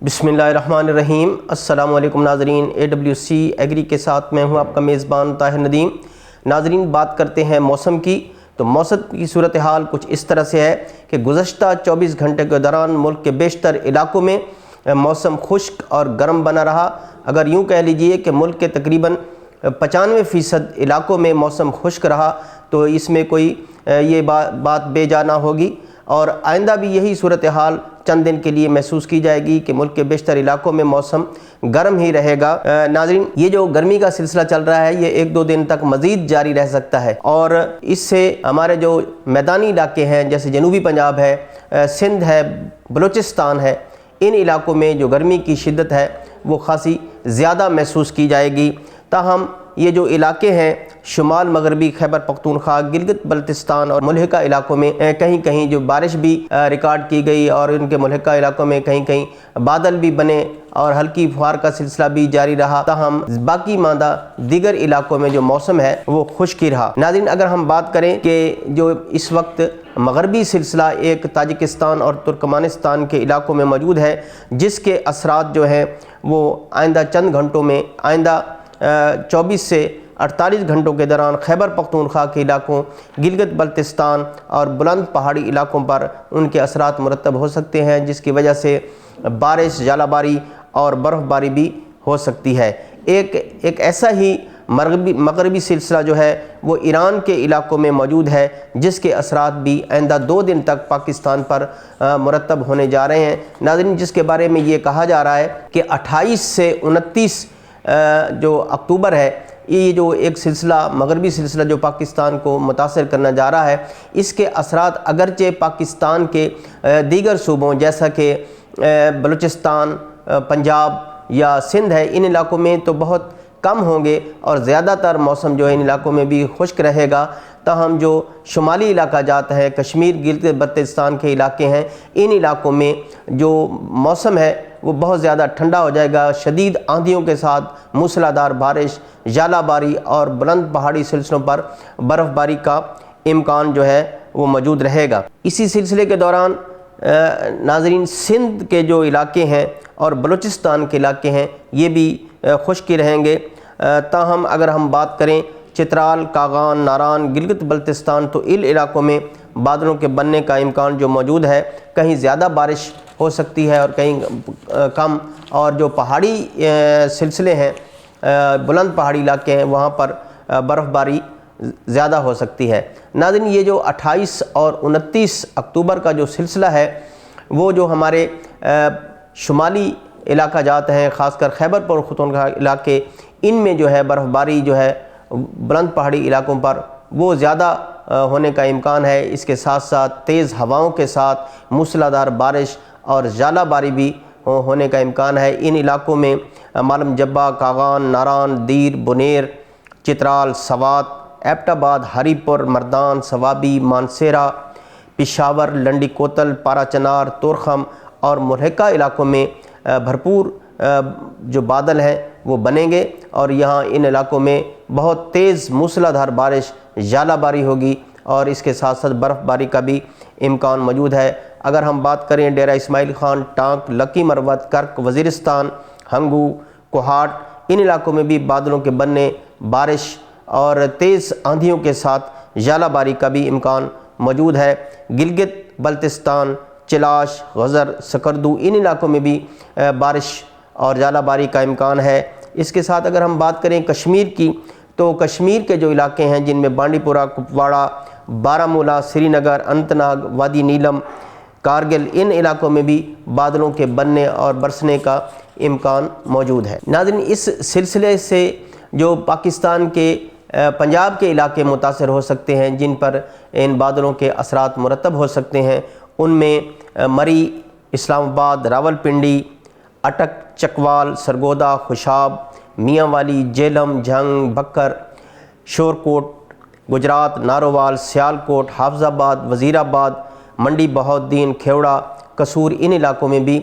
بسم اللہ الرحمن الرحیم۔ السلام علیکم ناظرین، AWC ایگری کے ساتھ میں ہوں آپ کا میزبان طاہر ندیم۔ ناظرین، بات کرتے ہیں موسم کی، تو موسم کی صورتحال کچھ اس طرح سے ہے کہ گزشتہ 24 گھنٹے کے دوران ملک کے بیشتر علاقوں میں موسم خشک اور گرم بنا رہا۔ اگر یوں کہہ لیجئے کہ ملک کے تقریباً 95% علاقوں میں موسم خشک رہا، تو اس میں کوئی یہ بات بے جا نہ ہوگی، اور آئندہ بھی یہی صورتحال چند دن کے لیے محسوس کی جائے گی کہ ملک کے بیشتر علاقوں میں موسم گرم ہی رہے گا۔ ناظرین، یہ جو گرمی کا سلسلہ چل رہا ہے یہ 1-2 دن تک مزید جاری رہ سکتا ہے، اور اس سے ہمارے جو میدانی علاقے ہیں جیسے جنوبی پنجاب ہے، سندھ ہے، بلوچستان ہے، ان علاقوں میں جو گرمی کی شدت ہے وہ خاصی زیادہ محسوس کی جائے گی۔ تاہم یہ جو علاقے ہیں شمال مغربی خیبر پختونخوا، گلگت بلتستان اور ملحقہ علاقوں میں کہیں کہیں جو بارش بھی ریکارڈ کی گئی، اور ان کے ملحقہ علاقوں میں کہیں کہیں بادل بھی بنے اور ہلکی فوار کا سلسلہ بھی جاری رہا، تاہم باقی ماندہ دیگر علاقوں میں جو موسم ہے وہ خشک ہی رہا۔ ناظرین، اگر ہم بات کریں کہ جو اس وقت مغربی سلسلہ ایک تاجکستان اور ترکمانستان کے علاقوں میں موجود ہے، جس کے اثرات جو ہیں وہ آئندہ چند گھنٹوں میں، آئندہ 24 سے 48 گھنٹوں کے دوران خیبر پختونخوا کے علاقوں، گلگت بلتستان اور بلند پہاڑی علاقوں پر ان کے اثرات مرتب ہو سکتے ہیں، جس کی وجہ سے بارش، ژالہ باری اور برف باری بھی ہو سکتی ہے۔ ایک ایسا ہی مغربی سلسلہ جو ہے وہ ایران کے علاقوں میں موجود ہے، جس کے اثرات بھی آئندہ 2 دن تک پاکستان پر مرتب ہونے جا رہے ہیں۔ ناظرین، جس کے بارے میں یہ کہا جا رہا ہے کہ 28 سے 29 جو اکتوبر ہے، یہ جو ایک سلسلہ مغربی سلسلہ جو پاکستان کو متاثر کرنا جا رہا ہے، اس کے اثرات اگرچہ پاکستان کے دیگر صوبوں جیسا کہ بلوچستان، پنجاب یا سندھ ہے، ان علاقوں میں تو بہت کم ہوں گے، اور زیادہ تر موسم جو ہے ان علاقوں میں بھی خشک رہے گا۔ تاہم جو شمالی علاقہ جات ہے، کشمیر، گلگت بلتستان کے علاقے ہیں، ان علاقوں میں جو موسم ہے وہ بہت زیادہ ٹھنڈا ہو جائے گا، شدید آندھیوں کے ساتھ موسلا دھار بارش، ژالہ باری اور بلند پہاڑی سلسلوں پر برف باری کا امکان جو ہے وہ موجود رہے گا۔ اسی سلسلے کے دوران ناظرین، سندھ کے جو علاقے ہیں اور بلوچستان کے علاقے ہیں یہ بھی خشکی رہیں گے۔ تاہم اگر ہم بات کریں چترال، کاغان، ناران، گلگت بلتستان، تو ان علاقوں میں بادلوں کے بننے کا امکان جو موجود ہے، کہیں زیادہ بارش ہو سکتی ہے اور کہیں کم، اور جو پہاڑی سلسلے ہیں، بلند پہاڑی علاقے ہیں، وہاں پر برف باری زیادہ ہو سکتی ہے۔ ناظرین، یہ جو 28 اور 29 اکتوبر کا جو سلسلہ ہے وہ جو ہمارے شمالی علاقہ جات ہیں، خاص کر خیبر پختونخوا علاقے، ان میں جو ہے برف باری جو ہے بلند پہاڑی علاقوں پر وہ زیادہ ہونے کا امکان ہے۔ اس کے ساتھ ساتھ تیز ہواؤں کے ساتھ موسلا دھار بارش اور ژالہ باری بھی ہونے کا امکان ہے۔ ان علاقوں میں معلم جبہ، کاغان، ناران، دیر، بنیر، چترال، سوات، ایبٹ آباد، ہری پور، مردان، سوابی، مانسیرہ، پشاور، لنڈی کوتل، پارا چنار، تورخم اور ملحقہ علاقوں میں بھرپور جو بادل ہیں وہ بنیں گے، اور یہاں ان علاقوں میں بہت تیز موسلا دھار بارش، ژالہ باری ہوگی، اور اس کے ساتھ ساتھ برف باری کا بھی امکان موجود ہے۔ اگر ہم بات کریں ڈیرہ اسماعیل خان، ٹانک، لکی مروت، کرک، وزیرستان، ہنگو، کوہاٹ، ان علاقوں میں بھی بادلوں کے بننے، بارش اور تیز آندھیوں کے ساتھ ژالہ باری کا بھی امکان موجود ہے۔ گلگت بلتستان، چلاش، غزر، سکردو، ان علاقوں میں بھی بارش اور ژالہ باری کا امکان ہے۔ اس کے ساتھ اگر ہم بات کریں کشمیر کی، تو کشمیر کے جو علاقے ہیں جن میں بانڈی پورہ، کپواڑہ، بارہمولہ، سری نگر، اننت ناگ، وادی نیلم، کارگل، ان علاقوں میں بھی بادلوں کے بننے اور برسنے کا امکان موجود ہے۔ ناظرین، اس سلسلے سے جو پاکستان کے پنجاب کے علاقے متاثر ہو سکتے ہیں، جن پر ان بادلوں کے اثرات مرتب ہو سکتے ہیں، ان میں مری، اسلام آباد، راولپنڈی، اٹک، چکوال، سرگودا، خوشاب، میاں والی، جیلم، جھنگ، بکر، شورکوٹ، گجرات، نارووال، سیالکوٹ، حافظ آباد، وزیر آباد، منڈی بہودین، کھیوڑا، قصور، ان علاقوں میں بھی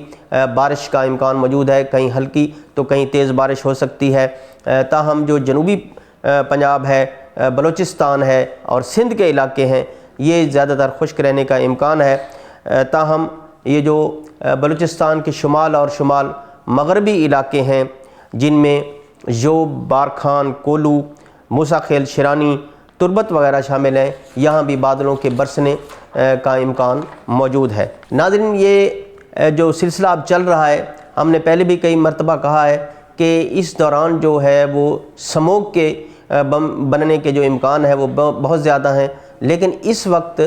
بارش کا امکان موجود ہے، کہیں ہلکی تو کہیں تیز بارش ہو سکتی ہے۔ تاہم جو جنوبی پنجاب ہے، بلوچستان ہے اور سندھ کے علاقے ہیں، یہ زیادہ تر خشک رہنے کا امکان ہے۔ تاہم یہ جو بلوچستان کے شمال اور شمال مغربی علاقے ہیں جن میں ژوب، بارکھان، کولو، موسیٰ خیل، شیرانی، تربت وغیرہ شامل ہیں، یہاں بھی بادلوں کے برسنے کا امکان موجود ہے۔ ناظرین، یہ جو سلسلہ اب چل رہا ہے، ہم نے پہلے بھی کئی مرتبہ کہا ہے کہ اس دوران جو ہے وہ سموگ کے بننے کے جو امکان ہے وہ بہت زیادہ ہیں، لیکن اس وقت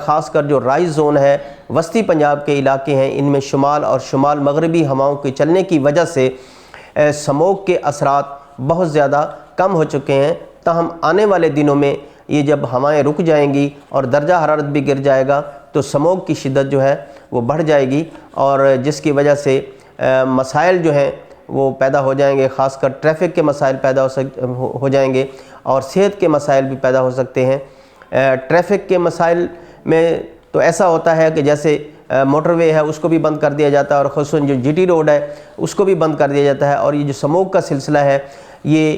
خاص کر جو رائز زون ہے، وسطی پنجاب کے علاقے ہیں، ان میں شمال اور شمال مغربی ہواؤں کے چلنے کی وجہ سے سموگ کے اثرات بہت زیادہ کم ہو چکے ہیں۔ تاہم آنے والے دنوں میں یہ جب ہوائیں رک جائیں گی اور درجہ حرارت بھی گر جائے گا تو سموگ کی شدت جو ہے وہ بڑھ جائے گی، اور جس کی وجہ سے مسائل جو ہیں وہ پیدا ہو جائیں گے، خاص کر ٹریفک کے مسائل پیدا ہو جائیں گے، اور صحت کے مسائل بھی پیدا ہو سکتے ہیں۔ ٹریفک کے مسائل میں تو ایسا ہوتا ہے کہ جیسے موٹر وے ہے اس کو بھی بند کر دیا جاتا ہے، اور خصوصاً جو جی ٹی روڈ ہے اس کو بھی بند کر دیا جاتا ہے، اور یہ جو سموگ کا سلسلہ ہے یہ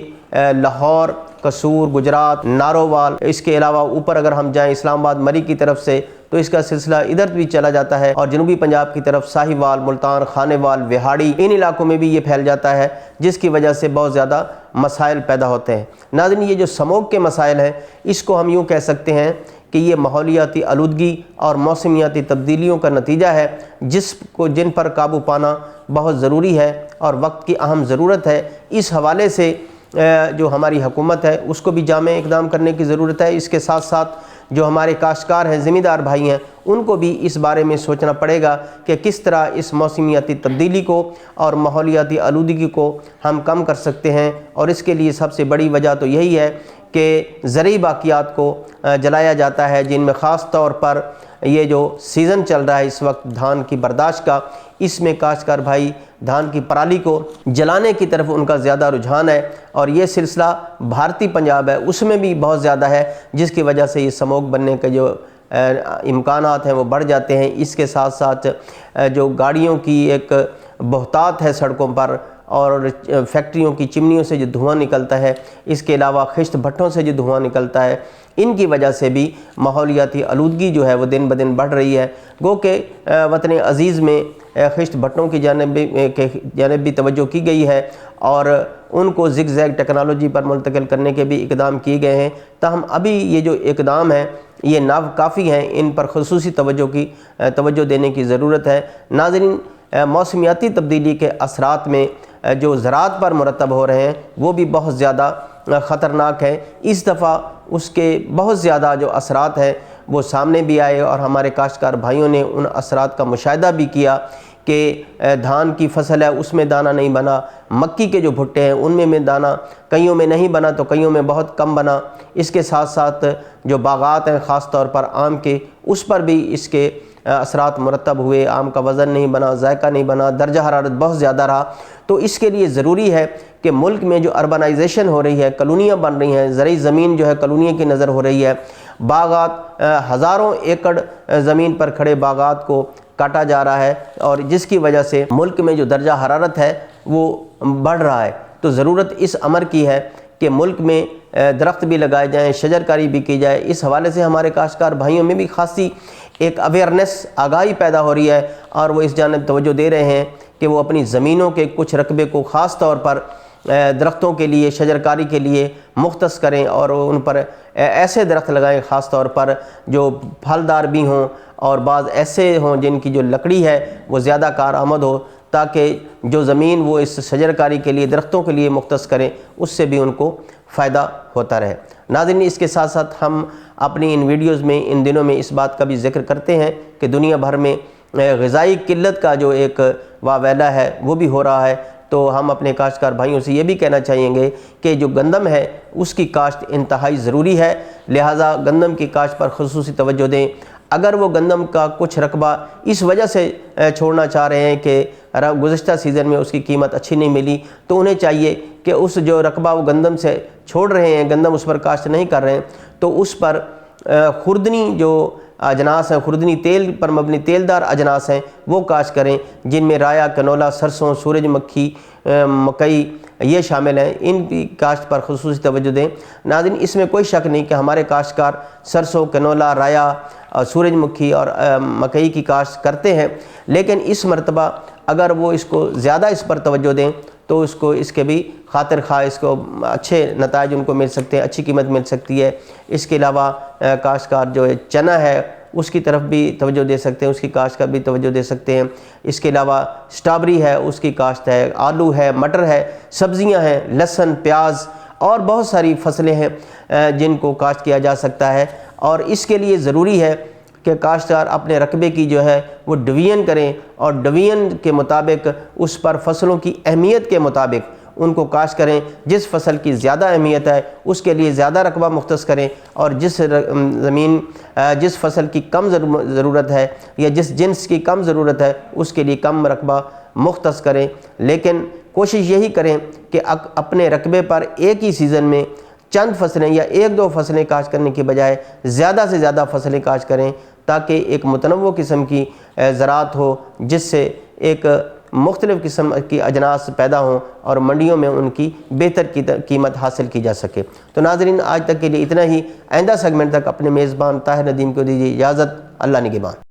لاہور، قصور، گجرات، نارووال، اس کے علاوہ اوپر اگر ہم جائیں اسلام آباد، مری کی طرف سے تو اس کا سلسلہ ادھر بھی چلا جاتا ہے، اور جنوبی پنجاب کی طرف ساہیوال، ملتان، خانیوال، وہاڑی، ان علاقوں میں بھی یہ پھیل جاتا ہے، جس کی وجہ سے بہت زیادہ مسائل پیدا ہوتے ہیں۔ ناظرین، یہ جو سموگ کے مسائل ہیں اس کو ہم یوں کہہ سکتے ہیں کہ یہ ماحولیاتی آلودگی اور موسمیاتی تبدیلیوں کا نتیجہ ہے جن پر قابو پانا بہت ضروری ہے اور وقت کی اہم ضرورت ہے۔ اس حوالے سے جو ہماری حکومت ہے اس کو بھی جامع اقدام کرنے کی ضرورت ہے۔ اس کے ساتھ ساتھ جو ہمارے کاشتکار ہیں، ذمہ دار بھائی ہیں، ان کو بھی اس بارے میں سوچنا پڑے گا کہ کس طرح اس موسمیاتی تبدیلی کو اور ماحولیاتی آلودگی کو ہم کم کر سکتے ہیں، اور اس کے لیے سب سے بڑی وجہ تو یہی ہے کہ زرعی باقیات کو جلایا جاتا ہے، جن میں خاص طور پر یہ جو سیزن چل رہا ہے اس وقت دھان کی برداشت کا، اس میں کاشتکار بھائی دھان کی پرالی کو جلانے کی طرف ان کا زیادہ رجحان ہے، اور یہ سلسلہ بھارتی پنجاب ہے اس میں بھی بہت زیادہ ہے، جس کی وجہ سے یہ سموگ بننے کے جو امکانات ہیں وہ بڑھ جاتے ہیں۔ اس کے ساتھ ساتھ جو گاڑیوں کی ایک بہتات ہے سڑکوں پر، اور فیکٹریوں کی چمنیوں سے جو دھواں نکلتا ہے، اس کے علاوہ خشت بھٹوں سے جو دھواں نکلتا ہے، ان کی وجہ سے بھی ماحولیاتی آلودگی جو ہے وہ دن بدن بڑھ رہی ہے۔ گو کہ وطن عزیز میں خشت بھٹوں کی جانب بھی توجہ کی گئی ہے، اور ان کو زگ زیگ ٹیکنالوجی پر منتقل کرنے کے بھی اقدام کیے گئے ہیں، تاہم ابھی یہ جو اقدام ہیں یہ ناکافی ہیں، ان پر خصوصی توجہ دینے کی ضرورت ہے۔ ناظرین، موسمیاتی تبدیلی کے اثرات میں جو زراعت پر مرتب ہو رہے ہیں وہ بھی بہت زیادہ خطرناک ہے۔ اس دفعہ اس کے بہت زیادہ جو اثرات ہیں وہ سامنے بھی آئے، اور ہمارے کاشتکار بھائیوں نے ان اثرات کا مشاہدہ بھی کیا کہ دھان کی فصل ہے اس میں دانہ نہیں بنا، مکی کے جو بھٹے ہیں ان میں دانہ کئیوں میں نہیں بنا تو کئیوں میں بہت کم بنا۔ اس کے ساتھ ساتھ جو باغات ہیں خاص طور پر آم کے، اس پر بھی اس کے اثرات مرتب ہوئے، آم کا وزن نہیں بنا، ذائقہ نہیں بنا، درجہ حرارت بہت زیادہ رہا۔ تو اس کے لیے ضروری ہے کہ ملک میں جو اربنائزیشن ہو رہی ہے، کالونیاں بن رہی ہیں، زرعی زمین جو ہے کالونیوں کی نظر ہو رہی ہے، باغات ہزاروں ایکڑ زمین پر کھڑے باغات کو کاٹا جا رہا ہے، اور جس کی وجہ سے ملک میں جو درجہ حرارت ہے وہ بڑھ رہا ہے۔ تو ضرورت اس امر کی ہے کہ ملک میں درخت بھی لگائے جائیں، شجرکاری بھی کی جائے۔ اس حوالے سے ہمارے کاشتکار بھائیوں میں بھی خاصی ایک اویئرنیس، آگاہی پیدا ہو رہی ہے، اور وہ اس جانب توجہ دے رہے ہیں کہ وہ اپنی زمینوں کے کچھ رقبے کو خاص طور پر درختوں کے لیے، شجرکاری کے لیے مختص کریں، اور ان پر ایسے درخت لگائیں خاص طور پر جو پھلدار بھی ہوں، اور بعض ایسے ہوں جن کی جو لکڑی ہے وہ زیادہ کارآمد ہو، تاکہ جو زمین وہ اس شجرکاری کے لیے، درختوں کے لیے مختص کریں، اس سے بھی ان کو فائدہ ہوتا رہے۔ ناظرین، اس کے ساتھ ساتھ ہم اپنی ان ویڈیوز میں ان دنوں میں اس بات کا بھی ذکر کرتے ہیں کہ دنیا بھر میں غذائی قلت کا جو ایک واویلا ہے وہ بھی ہو رہا ہے۔ تو ہم اپنے کاشتکار بھائیوں سے یہ بھی کہنا چاہیں گے کہ جو گندم ہے اس کی کاشت انتہائی ضروری ہے، لہٰذا گندم کی کاشت پر خصوصی توجہ دیں۔ اگر وہ گندم کا کچھ رقبہ اس وجہ سے چھوڑنا چاہ رہے ہیں کہ گزشتہ سیزن میں اس کی قیمت اچھی نہیں ملی، تو انہیں چاہیے کہ اس جو رقبہ وہ گندم سے چھوڑ رہے ہیں، گندم اس پر کاشت نہیں کر رہے ہیں، تو اس پر خوردنی جو اجناس ہیں، خوردنی تیل پر مبنی تیلدار اجناس ہیں وہ کاشت کریں، جن میں رایا، کنولا، سرسوں، سورج مکھی، مکئی یہ شامل ہیں۔ ان کی کاشت پر خصوصی توجہ دیں۔ ناظرین، اس میں کوئی شک نہیں کہ ہمارے کاشتکار سرسوں، کنولا، رایا سورج مکھی اور مکئی کی کاشت کرتے ہیں، لیکن اس مرتبہ اگر وہ اس کو زیادہ اس پر توجہ دیں تو اس کے بھی خاطر خواہ اس کو اچھے نتائج ان کو مل سکتے ہیں، اچھی قیمت مل سکتی ہے۔ اس کے علاوہ کاشتکار جو چنا ہے اس کی طرف بھی توجہ دے سکتے ہیں، اس کی کاشت کا بھی توجہ دے سکتے ہیں۔ اس کے علاوہ اسٹرابری ہے، اس کی کاشت ہے، آلو ہے، مٹر ہے، سبزیاں ہیں، لہسن، پیاز اور بہت ساری فصلیں ہیں جن کو کاشت کیا جا سکتا ہے۔ اور اس کے لیے ضروری ہے کہ کاشتکار اپنے رقبے کی جو ہے وہ ڈویژن کریں، اور ڈویژن کے مطابق اس پر فصلوں کی اہمیت کے مطابق ان کو کاشت کریں۔ جس فصل کی زیادہ اہمیت ہے اس کے لیے زیادہ رقبہ مختص کریں، اور جس فصل کی کم ضرورت ہے یا جس جنس کی کم ضرورت ہے اس کے لیے کم رقبہ مختص کریں۔ لیکن کوشش یہی کریں کہ اپنے رقبے پر ایک ہی سیزن میں چند فصلیں یا ایک دو فصلیں کاشت کرنے کی بجائے زیادہ سے زیادہ فصلیں کاشت کریں، تاکہ ایک متنوع قسم کی زراعت ہو، جس سے ایک مختلف قسم کی اجناس پیدا ہوں اور منڈیوں میں ان کی بہتر قیمت حاصل کی جا سکے۔ تو ناظرین، آج تک کے لیے اتنا ہی۔ آئندہ سیگمنٹ تک اپنے میزبان طاہر ندیم کو دیجیے اجازت۔ اللہ نگہبان۔